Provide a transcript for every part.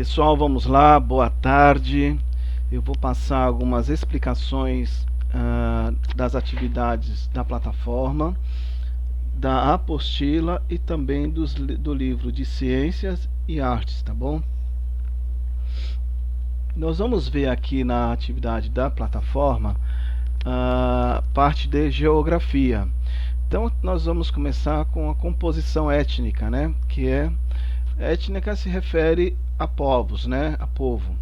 Pessoal, vamos lá, boa tarde. Eu vou passar algumas explicações das atividades da plataforma, da apostila e também do livro de Ciências e Artes, tá bom? Nós vamos ver aqui na atividade da plataforma a parte de Geografia. Então nós vamos começar com a composição étnica, né? Que é étnica se refere a povos, né? A povo.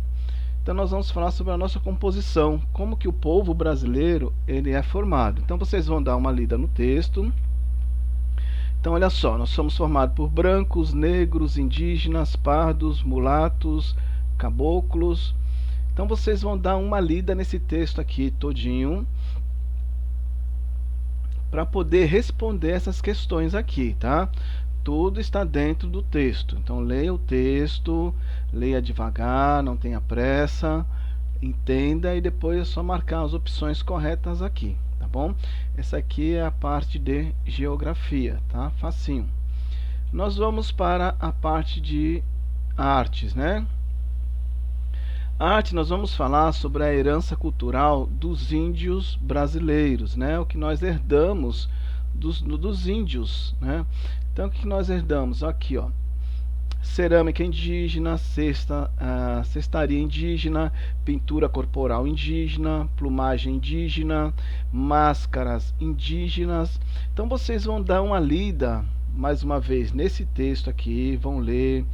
Então nós vamos falar sobre a nossa composição, como que o povo brasileiro ele é formado. Então vocês vão dar uma lida no texto. Então olha só, nós somos formados por brancos, negros, indígenas, pardos, mulatos, caboclos. Então vocês vão dar uma lida nesse texto aqui todinho para poder responder essas questões aqui, tá? Tudo está dentro do texto. Então leia o texto, leia devagar, não tenha pressa, entenda e depois é só marcar as opções corretas aqui, tá bom? Essa aqui é a parte de geografia, tá? Facinho. Nós vamos para a parte de artes, né? Arte, nós vamos falar sobre a herança cultural dos índios brasileiros, né? O que nós herdamos dos índios, né? Então, o que nós herdamos? Aqui, ó, cerâmica indígena, cestaria indígena, pintura corporal indígena, plumagem indígena, máscaras indígenas. Então, vocês vão dar uma lida, mais uma vez, nesse texto aqui, vão ler,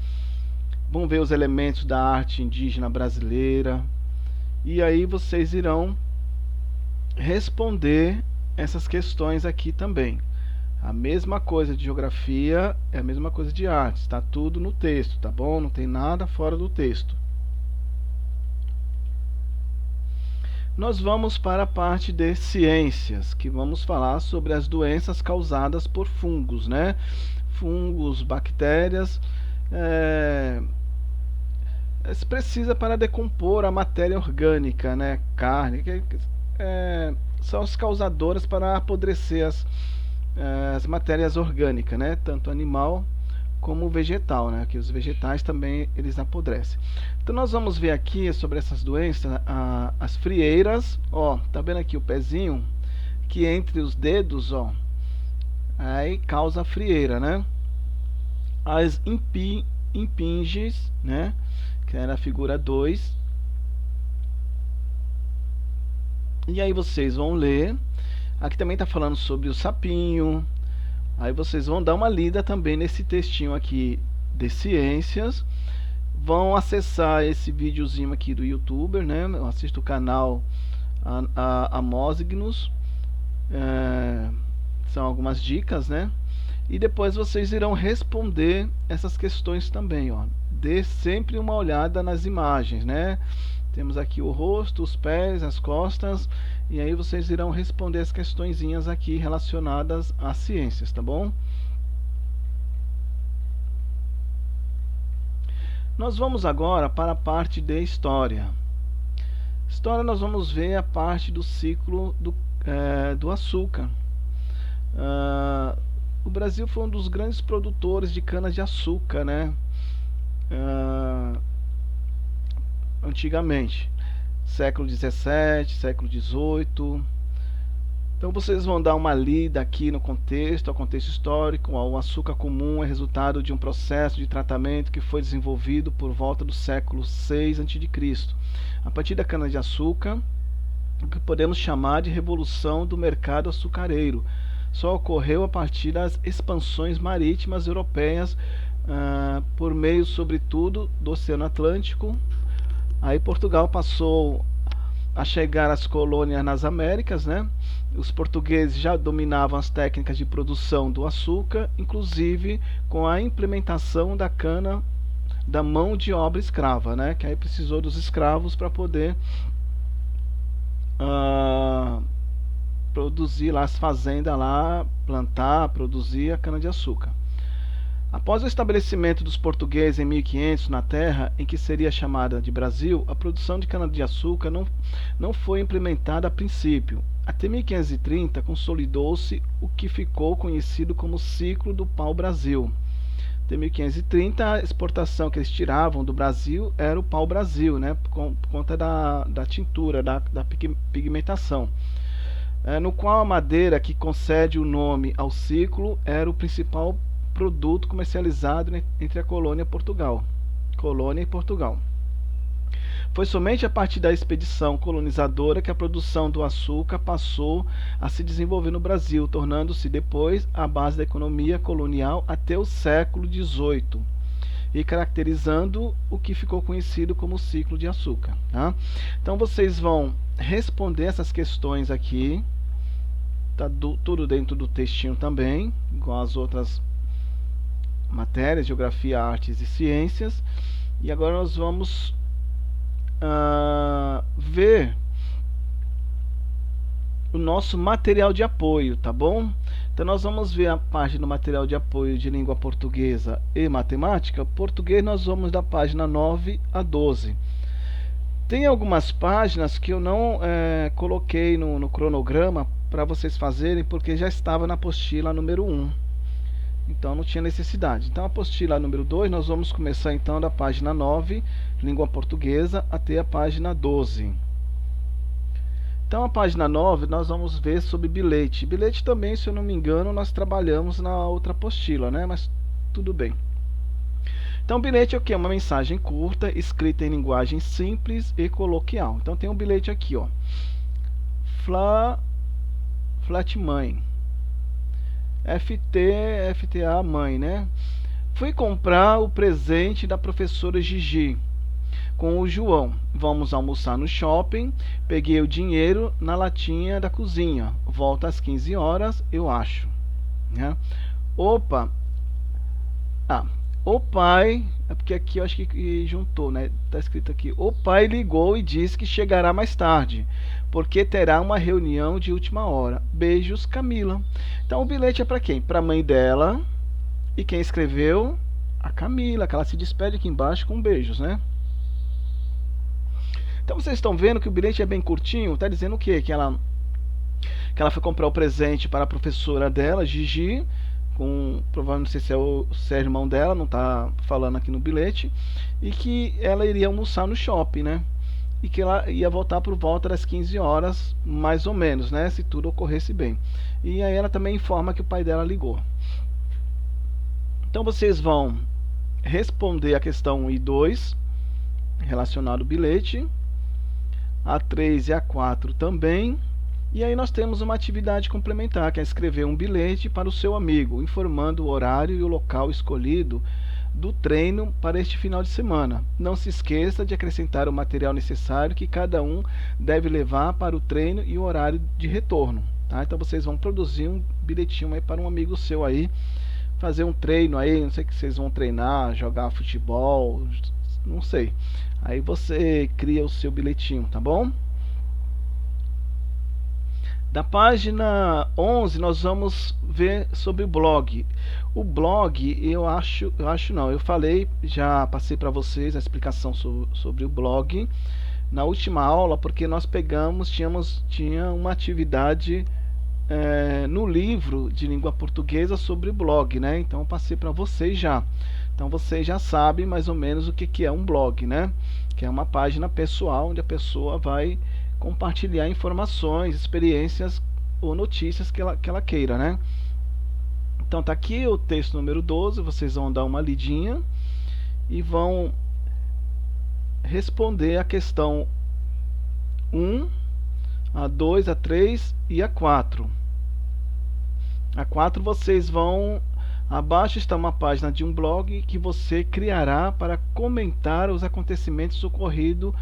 vão ver os elementos da arte indígena brasileira, e aí vocês irão responder essas questões aqui também. A mesma coisa de geografia é a mesma coisa de arte, está tudo no texto, tá bom? Não tem nada fora do texto. Nós vamos para a parte de ciências, que vamos falar sobre as doenças causadas por fungos, né? Fungos, bactérias, se precisa para decompor a matéria orgânica, né? Carne, são os causadores para apodrecer as matérias orgânicas, né? Tanto animal como vegetal, né? Que os vegetais também eles apodrecem. Então nós vamos ver aqui sobre essas doenças, as frieiras, ó, tá vendo aqui o pezinho que entre os dedos, ó, aí causa a frieira, né? As impinges, né? Que era a figura 2. E aí vocês vão ler. Aqui também está falando sobre o sapinho. Aí vocês vão dar uma lida também nesse textinho aqui de ciências. Vão acessar esse videozinho aqui do YouTuber, né? Eu assisto o canal Amósignos. São algumas dicas, né? E depois vocês irão responder essas questões também, ó. Dê sempre uma olhada nas imagens, né? Temos aqui o rosto, os pés, as costas, e aí vocês irão responder as questõezinhas aqui relacionadas às ciências, tá bom? Nós vamos agora para a parte de história. História, nós vamos ver a parte do ciclo do açúcar. O Brasil foi um dos grandes produtores de cana-de-açúcar, né? Antigamente, século XVII, século XVIII. Então vocês vão dar uma lida aqui no contexto, ao contexto histórico. O açúcar comum é resultado de um processo de tratamento que foi desenvolvido por volta do século VI a.C. A partir da cana-de-açúcar, o que podemos chamar de revolução do mercado açucareiro só ocorreu a partir das expansões marítimas europeias, por meio, sobretudo, do Oceano Atlântico. Aí Portugal passou a chegar às colônias nas Américas, né? Os portugueses já dominavam as técnicas de produção do açúcar, inclusive com a implementação da cana da mão de obra escrava, né? Que aí precisou dos escravos para poder produzir lá as fazendas lá, plantar, produzir a cana-de-açúcar. Após o estabelecimento dos portugueses em 1500 na terra em que seria chamada de Brasil, a produção de cana-de-açúcar não foi implementada a princípio. Até 1530 consolidou-se o que ficou conhecido como ciclo do pau-brasil. Até 1530 a exportação que eles tiravam do Brasil era o pau-brasil, né? Por conta da tintura, da pigmentação. No qual a madeira que concede o nome ao ciclo era o principal produto comercializado entre a colônia e Portugal. Foi somente a partir da expedição colonizadora que a produção do açúcar passou a se desenvolver no Brasil, tornando-se depois a base da economia colonial até o século XVIII e caracterizando o que ficou conhecido como ciclo de açúcar. Tá? Então vocês vão responder essas questões aqui, tá tudo dentro do textinho também, igual as outras matérias, geografia, artes e ciências. E agora nós vamos ver o nosso material de apoio, tá bom? Então nós vamos ver a página do material de apoio de língua portuguesa e matemática. Português nós vamos da página 9 a 12. Tem algumas páginas que eu não coloquei no cronograma para vocês fazerem, porque já estava na apostila número 1. Então não tinha necessidade. Então a apostila número 2 nós vamos começar então da página 9, língua portuguesa, até a página 12. Então a página 9 nós vamos ver sobre bilhete. Bilhete também, se eu não me engano, nós trabalhamos na outra apostila, né? Mas tudo bem. Então bilhete é o que? Uma mensagem curta, escrita em linguagem simples e coloquial. Então tem um bilhete aqui, ó. Flat mãe. FTA mãe, né? Fui comprar o presente da professora Gigi com o João. Vamos almoçar no shopping. Peguei o dinheiro na latinha da cozinha. Volta às 15 horas, eu acho. Né? Opa! O pai... É porque aqui eu acho que juntou, né? Tá escrito aqui. O pai ligou e disse que chegará mais tarde, porque terá uma reunião de última hora. Beijos, Camila. Então o bilhete é para quem? Para a mãe dela. E quem escreveu? A Camila, que ela se despede aqui embaixo com beijos, né? Então vocês estão vendo que o bilhete é bem curtinho. Tá dizendo o quê? Que ela foi comprar o presente para a professora dela, Gigi, provavelmente não sei se é irmão dela, não está falando aqui no bilhete, e que ela iria almoçar no shopping, né? E que ela ia voltar por volta das 15 horas, mais ou menos, né? Se tudo ocorresse bem. E aí ela também informa que o pai dela ligou. Então vocês vão responder a questão 1 e 2, relacionado ao bilhete, a 3 e a 4 também. E aí nós temos uma atividade complementar, que é escrever um bilhete para o seu amigo, informando o horário e o local escolhido do treino para este final de semana. Não se esqueça de acrescentar o material necessário que cada um deve levar para o treino e o horário de retorno. Tá? Então vocês vão produzir um bilhetinho aí para um amigo seu aí, fazer um treino aí, não sei o que vocês vão treinar, jogar futebol, não sei. Aí você cria o seu bilhetinho, tá bom? Da página 11 nós vamos ver sobre o blog. O blog, eu falei, já passei para vocês a explicação sobre o blog na última aula, porque nós tinha uma atividade no livro de língua portuguesa sobre o blog, né? Então eu passei para vocês já. Então vocês já sabem mais ou menos o que é um blog, né? Que é uma página pessoal onde a pessoa vai compartilhar informações, experiências ou notícias que ela queira, né? Então tá aqui o texto número 12, vocês vão dar uma lidinha e vão responder a questão 1, a 2, a 3 e a 4. A 4 vocês vão... Abaixo está uma página de um blog que você criará para comentar os acontecimentos ocorridos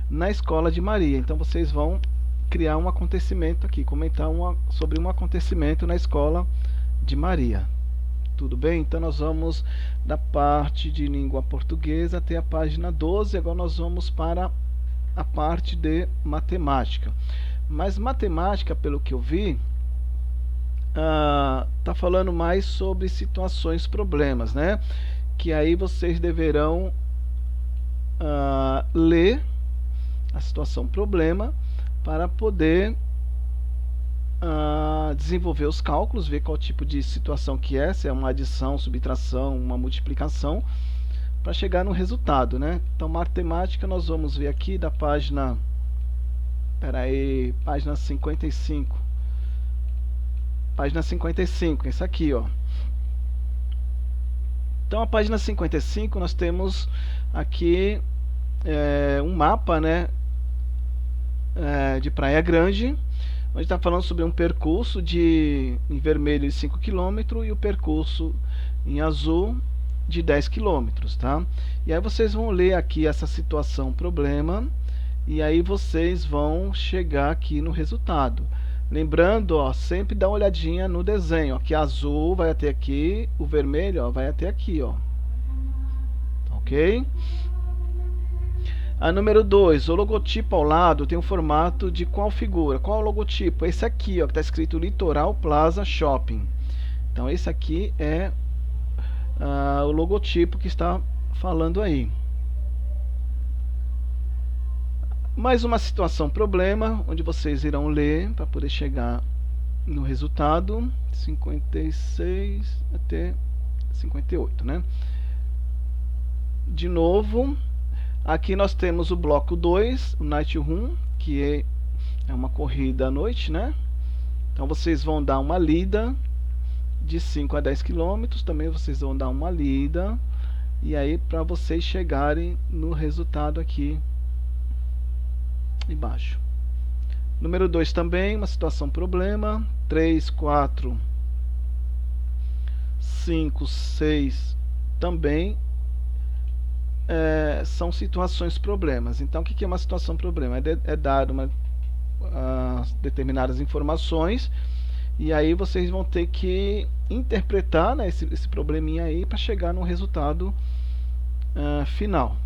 na escola de Maria. Então vocês vão criar um acontecimento aqui, comentar sobre um acontecimento na escola de Maria. Tudo bem? Então nós vamos da parte de língua portuguesa até a página 12. Agora nós vamos para a parte de matemática. Mas matemática, pelo que eu vi, tá falando mais sobre situações, problemas, né? Que aí vocês deverão ler a situação problema para poder desenvolver os cálculos, ver qual tipo de situação que é, se é uma adição, subtração, uma multiplicação, para chegar no resultado, né? Então, matemática, nós vamos ver aqui da página, página 55. Página 55, essa aqui, ó. Então, a página 55, nós temos aqui um mapa, né, de Praia Grande, onde está falando sobre um percurso em vermelho de 5 km e o percurso em azul de 10 km, tá? E aí vocês vão ler aqui essa situação, problema, e aí vocês vão chegar aqui no resultado. Lembrando, ó, sempre dá uma olhadinha no desenho, ó, que azul vai até aqui, o vermelho, ó, vai até aqui, ó. Ok? A número 2, o logotipo ao lado tem um formato de qual figura? Qual é o logotipo? Esse aqui, ó, que está escrito Litoral Plaza Shopping. Então esse aqui é o logotipo que está falando aí. Mais uma situação problema, onde vocês irão ler para poder chegar no resultado 56 até 58, né? De novo, aqui nós temos o bloco 2, o Night Room, que é uma corrida à noite, né? Então vocês vão dar uma lida de 5 a 10 km, também vocês vão dar uma lida, e aí para vocês chegarem no resultado aqui embaixo. Número 2 também, uma situação problema. 3, 4, 5, 6 também são situações problemas. Então o que é uma situação problema? É dado determinadas informações, e aí vocês vão ter que interpretar, né, esse probleminha aí para chegar no resultado final.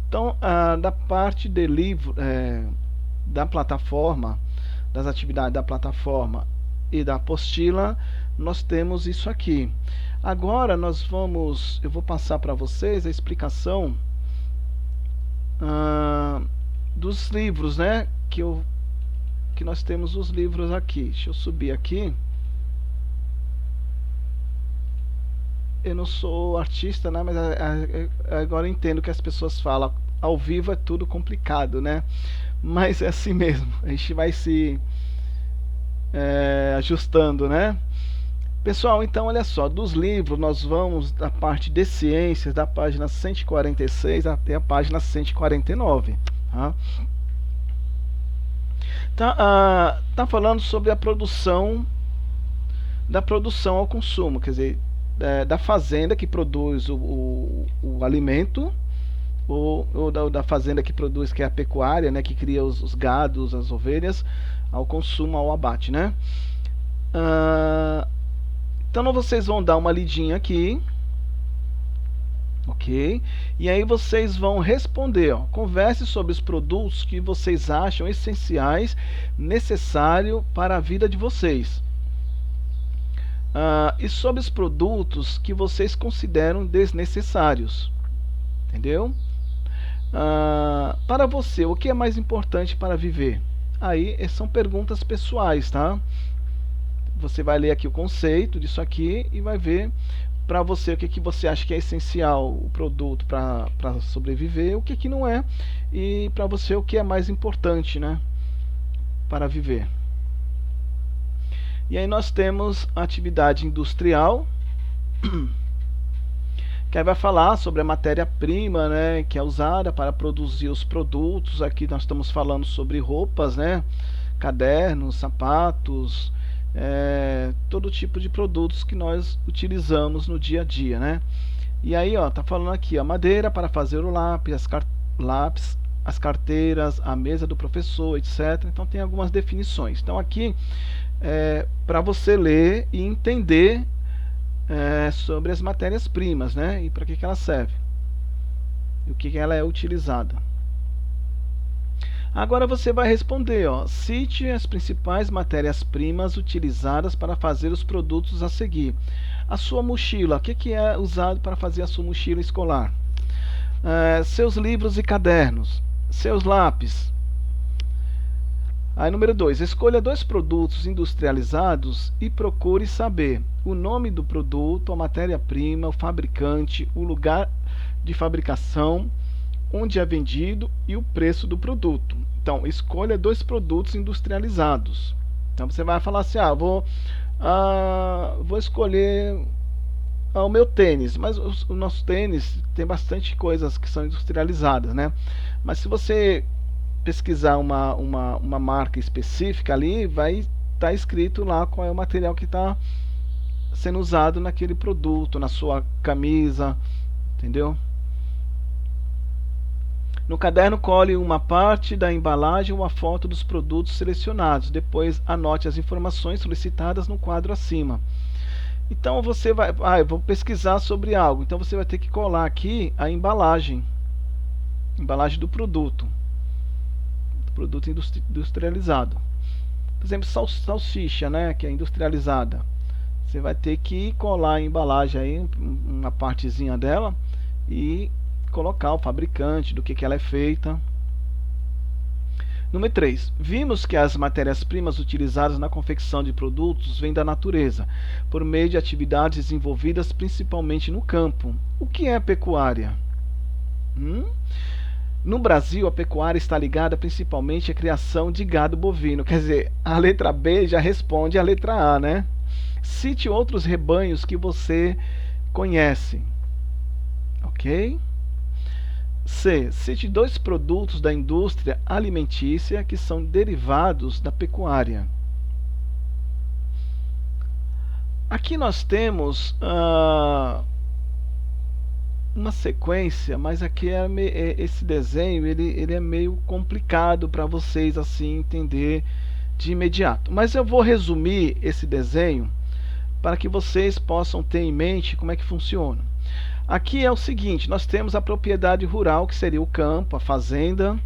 Então, da parte de livro, da plataforma, das atividades da plataforma e da apostila, nós temos isso aqui. Agora eu vou passar para vocês a explicação dos livros, né, que nós temos os livros aqui. Deixa eu subir aqui. Eu não sou artista, né, mas agora eu entendo que as pessoas falam ao vivo é tudo complicado, né? Mas é assim mesmo, a gente vai se ajustando, né? Pessoal, então olha só, dos livros nós vamos da parte de ciências, da página 146 até a página 149, tá? Tá falando sobre a produção, da produção ao consumo, quer dizer, da fazenda que produz o alimento, ou da fazenda que produz, que é a pecuária, né, que cria os gados, as ovelhas, ao consumo, ao abate, né? Então vocês vão dar uma lidinha aqui, ok? E aí vocês vão responder, ó, converse sobre os produtos que vocês acham essenciais, necessário para a vida de vocês. E sobre os produtos que vocês consideram desnecessários, entendeu? Para você, o que é mais importante para viver? Aí são perguntas pessoais, tá? Você vai ler aqui o conceito disso aqui e vai ver para você o que você acha que é essencial, o produto para sobreviver, o que não é, e para você o que é mais importante, né, para viver. E aí nós temos a atividade industrial, que aí vai falar sobre a matéria-prima, né, que é usada para produzir os produtos. Aqui nós estamos falando sobre roupas, né, cadernos, sapatos, todo tipo de produtos que nós utilizamos no dia a dia, né? E aí, ó, tá falando aqui, a madeira para fazer o lápis, as carteiras, a mesa do professor, etc. Então tem algumas definições. Então aqui para você ler e entender sobre as matérias-primas, né? E para que ela serve, e o que ela é utilizada. Agora você vai responder, ó, cite as principais matérias-primas utilizadas para fazer os produtos a seguir. A sua mochila, o que é usado para fazer a sua mochila escolar? Seus livros e cadernos, seus lápis, Aí, número 2, escolha 2 produtos industrializados e procure saber o nome do produto, a matéria-prima, o fabricante, o lugar de fabricação, onde é vendido e o preço do produto. Então, escolha 2 produtos industrializados. Então, você vai falar assim, vou escolher o meu tênis, mas o nosso tênis tem bastante coisas que são industrializadas, né? Mas se você pesquisar uma marca específica ali, vai estar escrito lá qual é o material que está sendo usado naquele produto, na sua camisa, entendeu? No caderno, cole uma parte da embalagem ou a foto dos produtos selecionados. Depois, anote as informações solicitadas no quadro acima. Então, você vai... eu vou pesquisar sobre algo. Então, você vai ter que colar aqui a embalagem. Embalagem do produto. Produto industrializado. Por exemplo, salsicha, né, que é industrializada. Você vai ter que colar a embalagem aí, uma partezinha dela, e colocar o fabricante, do que ela é feita. Número 3. Vimos que as matérias-primas utilizadas na confecção de produtos vêm da natureza, por meio de atividades desenvolvidas principalmente no campo. O que é pecuária? No Brasil, a pecuária está ligada principalmente à criação de gado bovino. Quer dizer, a letra B já responde à letra A, né? Cite outros rebanhos que você conhece. Ok? C. Cite 2 produtos da indústria alimentícia que são derivados da pecuária. Aqui nós temos uma sequência, mas aqui esse desenho ele é meio complicado para vocês assim entender de imediato. Mas eu vou resumir esse desenho para que vocês possam ter em mente como é que funciona. Aqui é o seguinte, nós temos a propriedade rural, que seria o campo, a fazenda,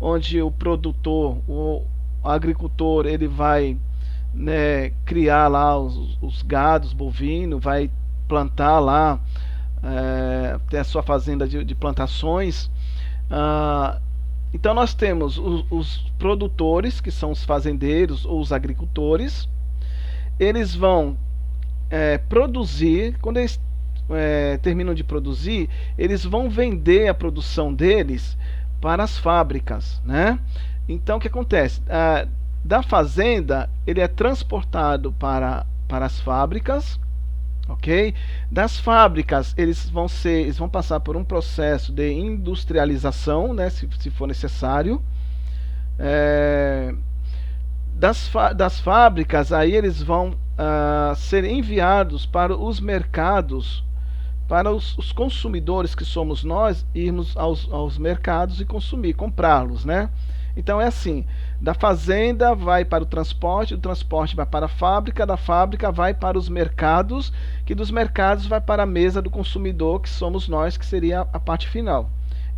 onde o produtor, o agricultor, ele vai, né, criar lá os gados bovinos, vai plantar lá, ter a sua fazenda de plantações. Então nós temos os produtores, que são os fazendeiros ou os agricultores. Eles vão produzir. Quando eles terminam de produzir, eles vão vender a produção deles para as fábricas, né? Então o que acontece? Da fazenda ele é transportado para as fábricas, ok? Das fábricas eles vão passar por um processo de industrialização, né, se for necessário. Das fábricas aí eles vão ser enviados para os mercados, para os consumidores, que somos nós, irmos aos mercados e comprá-los, né? Então é assim, da fazenda vai para o transporte, do transporte vai para a fábrica, da fábrica vai para os mercados, que dos mercados vai para a mesa do consumidor, que somos nós, que seria a parte final.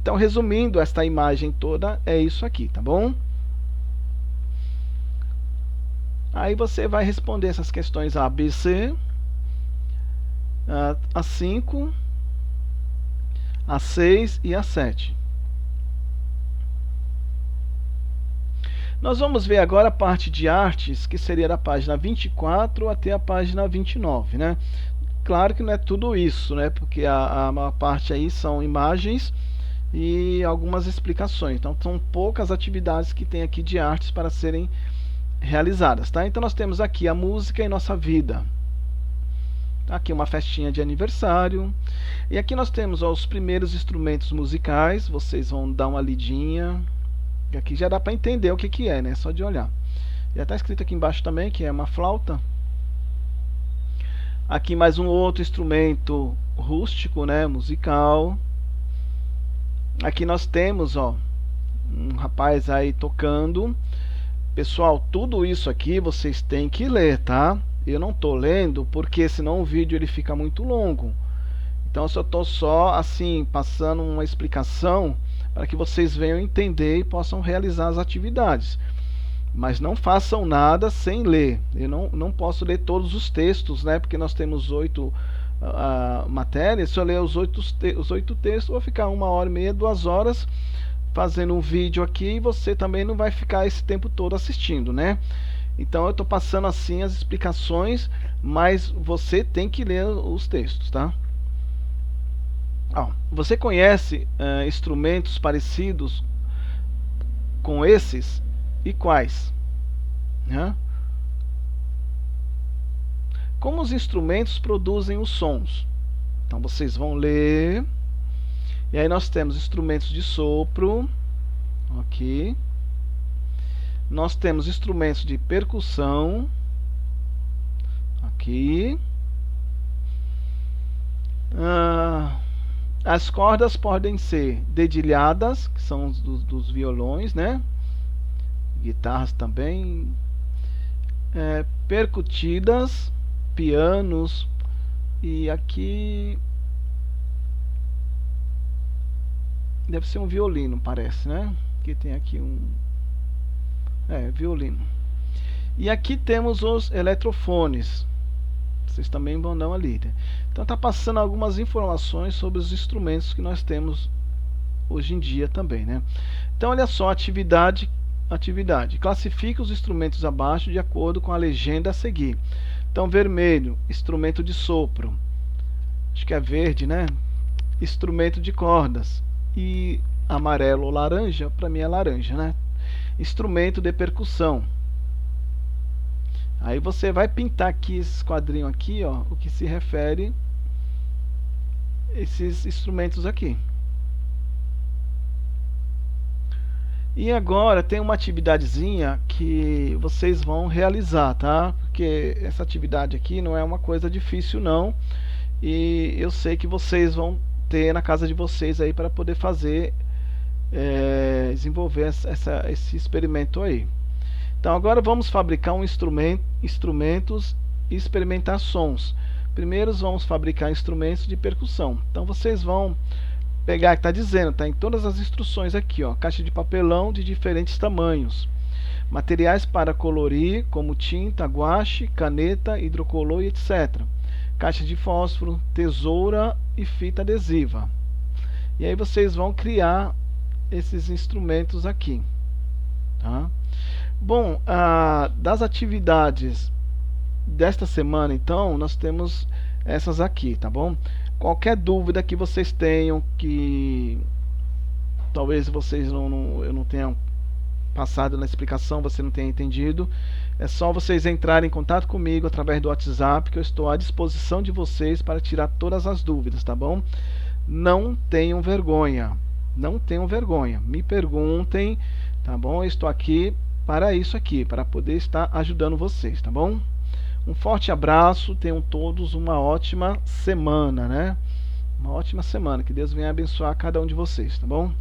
Então, resumindo esta imagem toda, é isso aqui, tá bom? Aí você vai responder essas questões A, B, C, a 5, a 6 e a 7. Nós vamos ver agora a parte de artes, que seria da página 24 até a página 29, né? Claro que não é tudo isso, né? Porque a maior parte aí são imagens e algumas explicações. Então são poucas atividades que tem aqui de artes para serem realizadas, tá? Então nós temos aqui a música em nossa vida. Aqui uma festinha de aniversário. E aqui nós temos os primeiros instrumentos musicais. Vocês vão dar uma lidinha. E aqui já dá para entender o que é, né? Só de olhar. Já está escrito aqui embaixo também que é uma flauta. Aqui mais um outro instrumento rústico, né? Musical. Aqui nós temos, ó, um rapaz aí tocando. Pessoal, tudo isso aqui vocês têm que ler, tá? Eu não estou lendo porque senão o vídeo ele fica muito longo. Então eu só estou assim passando uma explicação para que vocês venham entender e possam realizar as atividades. Mas não façam nada sem ler. Eu não posso ler todos os textos, né? Porque nós temos 8 matérias. Se eu ler os 8 textos, eu vou ficar 1h30, 2 horas fazendo um vídeo aqui e você também não vai ficar esse tempo todo assistindo, né? Então eu estou passando assim as explicações, mas você tem que ler os textos, tá? Você conhece instrumentos parecidos com esses e quais? Né? Como os instrumentos produzem os sons? Então vocês vão ler. E aí nós temos instrumentos de sopro, ok? Nós temos instrumentos de percussão, aqui. As cordas podem ser dedilhadas, que são dos violões, né? Guitarras também. Percutidas, pianos. E aqui deve ser um violino, parece, né? Que tem aqui um violino. E aqui temos os eletrofones. Vocês também vão dar uma lida. Então está passando algumas informações sobre os instrumentos que nós temos hoje em dia também, né? Então olha só, atividade. Classifique os instrumentos abaixo de acordo com a legenda a seguir. Então vermelho, instrumento de sopro. Acho que é verde, né? Instrumento de cordas. E amarelo ou laranja, para mim é laranja, né? Instrumento de percussão. Aí você vai pintar aqui esse quadrinho aqui, ó, o que se refere a esses instrumentos aqui. E agora tem uma atividadezinha que vocês vão realizar, tá? Porque essa atividade aqui não é uma coisa difícil não. E eu sei que vocês vão ter na casa de vocês aí para poder fazer, desenvolver esse experimento aí. Então agora vamos fabricar instrumentos e experimentar sons. Primeiro vamos fabricar instrumentos de percussão. Então vocês vão pegar, que está dizendo, está em todas as instruções aqui, ó, caixa de papelão de diferentes tamanhos. Materiais para colorir, como tinta, guache, caneta, hidrocolor e etc. Caixa de fósforo, tesoura e fita adesiva. E aí vocês vão criar esses instrumentos aqui, tá? Bom, das atividades desta semana, então, nós temos essas aqui, tá bom? Qualquer dúvida que vocês tenham, que talvez vocês eu não tenham passado na explicação, você não tenha entendido, é só vocês entrarem em contato comigo através do WhatsApp, que eu estou à disposição de vocês para tirar todas as dúvidas, tá bom? Não tenham vergonha, me perguntem, tá bom? Eu estou aqui para isso aqui, para poder estar ajudando vocês, tá bom? Um forte abraço, tenham todos uma ótima semana, né? Uma ótima semana, que Deus venha abençoar cada um de vocês, tá bom?